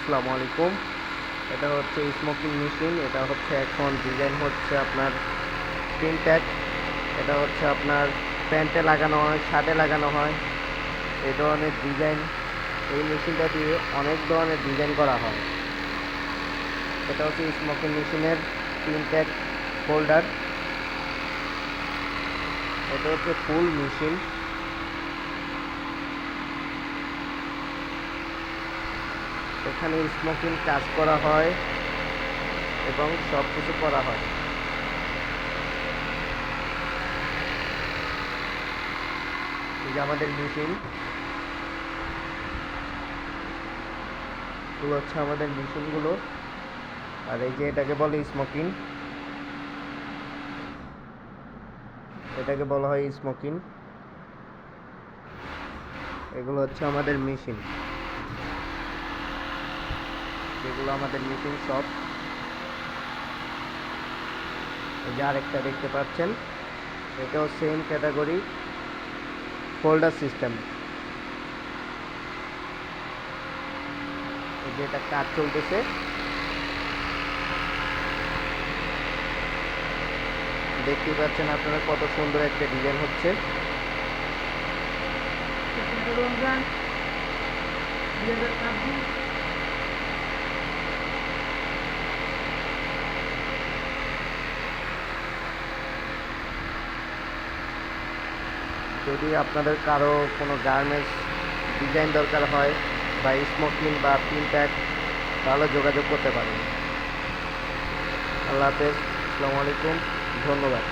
আসসালামু আলাইকুম। এটা হচ্ছে স্মোকিং মেশিন। এটা হচ্ছে এখন ডিজাইন হচ্ছে আপনার প্রিন্টেড। এটা হচ্ছে আপনার প্যান্টে লাগানো হয়, শার্টে লাগানো হয়। এই ধরনের ডিজাইন এই মেশিনটা দিয়ে অনেক ধরনের ডিজাইন করা হয়। এটা হচ্ছে স্মোকিং মেশিনের প্রিন্টেড হোল্ডার। এটা হচ্ছে ফুল মেশিন। এখানে স্মোকিং কাজ করা হয় এবং সব কিছু করা হয়। এই যে আমাদের মেশিন গুলো হচ্ছে আমাদের মেশিনগুলো। আর এই যে এটাকে বলে স্মোকিং, এটাকে বলা হয় স্মোকিং। এগুলো হচ্ছে আমাদের মেশিন, যেগুলো আমাদের মেশিন সব। এই যে আরেকটা দেখতে পাচ্ছেন, এটাও সেম ক্যাটাগরি ফোল্ডার সিস্টেম। এই যে এটা কাজ চলতেছে, দেখতেই পাচ্ছেন আপনারা কত সুন্দর একটা ডিজাইন হচ্ছে। যদি আপনাদের কারো কোনো গার্মেন্টস ডিজাইন দরকার হয় বা স্মোকিং বা প্রিন্টার, তাহলে যোগাযোগ করতে পারেন। আল্লাহ হাফেজ, আসসালামু আলাইকুম, ধন্যবাদ।